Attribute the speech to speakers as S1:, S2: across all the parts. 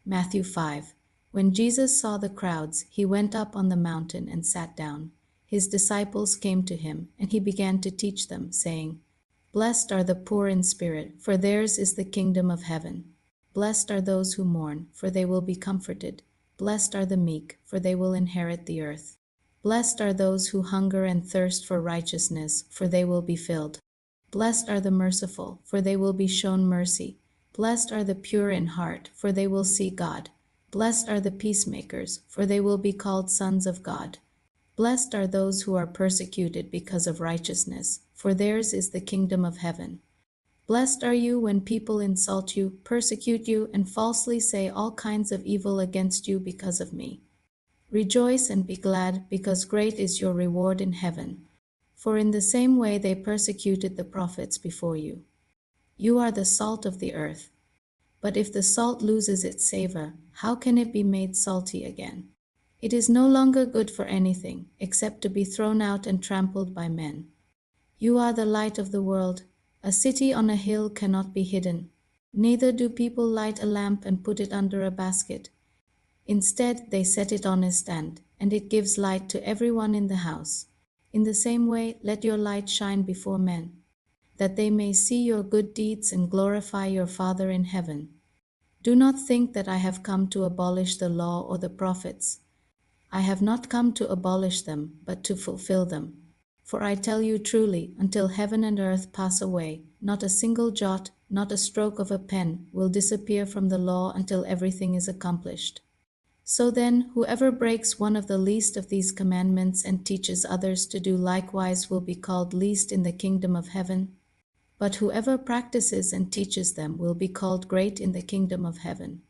S1: Matthew 5. When Jesus saw the crowds, he went up on the mountain and sat down. His disciples came to him, and he began to teach them, saying, Blessed are the poor in spirit, for theirs is the kingdom of heaven. Blessed are those who mourn, for they will be comforted. Blessed are the meek, for they will inherit the earth. Blessed are those who hunger and thirst for righteousness, for they will be filled. Blessed are the merciful, for they will be shown mercy. Blessed are the pure in heart, for they will see God. Blessed are the peacemakers, for they will be called sons of God. Blessed are those who are persecuted because of righteousness, for theirs is the kingdom of heaven. Blessed are you when people insult you, persecute you, and falsely say all kinds of evil against you because of me. Rejoice and be glad, because great is your reward in heaven. For in the same way they persecuted the prophets before you. You are the salt of the earth. But if the salt loses its savor, how can it be made salty again? It is no longer good for anything, except to be thrown out and trampled by men. You are the light of the world. A city on a hill cannot be hidden. Neither do people light a lamp and put it under a basket. Instead, they set it on a stand, and it gives light to everyone in the house. In the same way, let your light shine before men, that they may see your good deeds and glorify your Father in heaven. Do not think that I have come to abolish the law or the prophets. I have not come to abolish them, but to fulfill them. For I tell you truly, until heaven and earth pass away, not a single jot, not a stroke of a pen will disappear from the law until everything is accomplished. So then, whoever breaks one of the least of these commandments and teaches others to do likewise will be called least in the kingdom of heaven. But whoever practices and teaches them will be called great in the kingdom of heaven.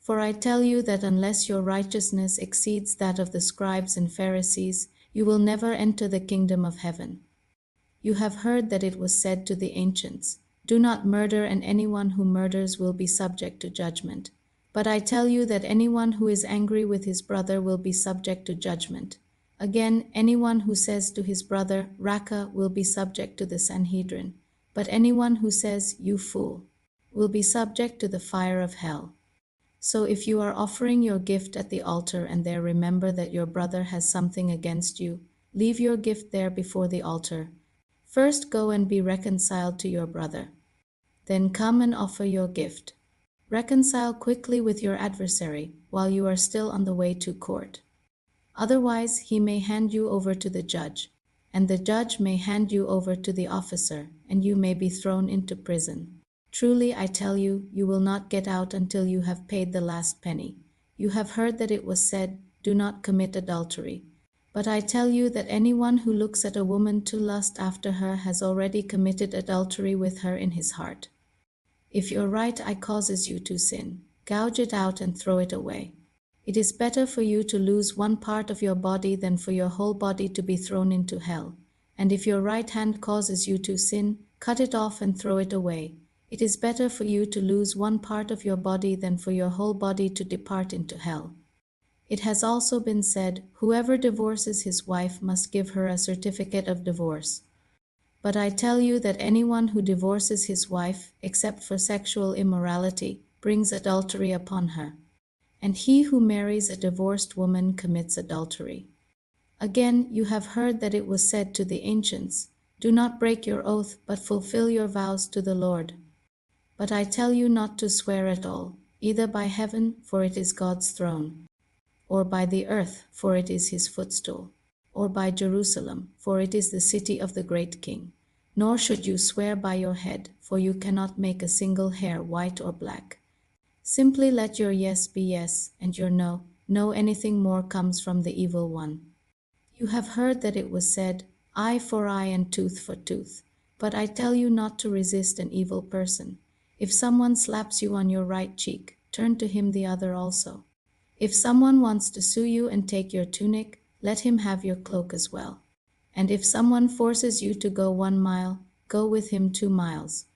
S1: For I tell you that unless your righteousness exceeds that of the scribes and Pharisees, you will never enter the kingdom of heaven. You have heard that it was said to the ancients, Do not murder, and anyone who murders will be subject to judgment. But I tell you that anyone who is angry with his brother will be subject to judgment. Again, anyone who says to his brother, Raca, will be subject to the Sanhedrin. But anyone who says, You fool, will be subject to the fire of hell. So if you are offering your gift at the altar and there remember that your brother has something against you, leave your gift there before the altar. First go and be reconciled to your brother. Then come and offer your gift. Reconcile quickly with your adversary while you are still on the way to court. Otherwise, he may hand you over to the judge, and the judge may hand you over to the officer, and you may be thrown into prison. Truly, I tell you, you will not get out until you have paid the last penny. You have heard that it was said, Do not commit adultery. But I tell you that anyone who looks at a woman to lust after her has already committed adultery with her in his heart. If your right eye causes you to sin, gouge it out and throw it away. It is better for you to lose one part of your body than for your whole body to be thrown into hell. And if your right hand causes you to sin, cut it off and throw it away. It is better for you to lose one part of your body than for your whole body to depart into hell. It has also been said, Whoever divorces his wife must give her a certificate of divorce. But I tell you that anyone who divorces his wife, except for sexual immorality, brings adultery upon her. And he who marries a divorced woman commits adultery. Again, you have heard that it was said to the ancients, Do not break your oath, but fulfill your vows to the Lord. But I tell you not to swear at all, either by heaven, for it is God's throne, or by the earth, for it is his footstool, or by Jerusalem, for it is the city of the great king. Nor should you swear by your head, for you cannot make a single hair white or black. Simply let your yes be yes, and your no, no. Anything more comes from the evil one. You have heard that it was said, Eye for eye and tooth for tooth. But I tell you not to resist an evil person. If someone slaps you on your right cheek, turn to him the other also. If someone wants to sue you and take your tunic, let him have your cloak as well. And if someone forces you to go 1 mile, go with him 2 miles.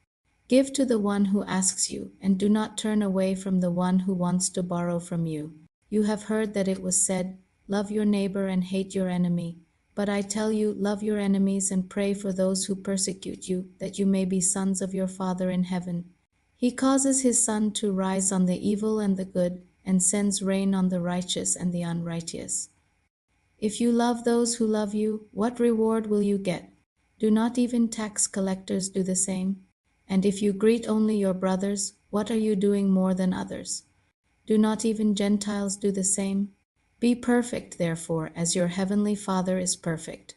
S1: Give to the one who asks you, and do not turn away from the one who wants to borrow from you. You have heard that it was said, Love your neighbor and hate your enemy. But I tell you, love your enemies and pray for those who persecute you, that you may be sons of your Father in heaven. He causes his sun to rise on the evil and the good, and sends rain on the righteous and the unrighteous. If you love those who love you, what reward will you get? Do not even tax collectors do the same? And if you greet only your brothers, what are you doing more than others? Do not even Gentiles do the same? Be perfect, therefore, as your heavenly Father is perfect.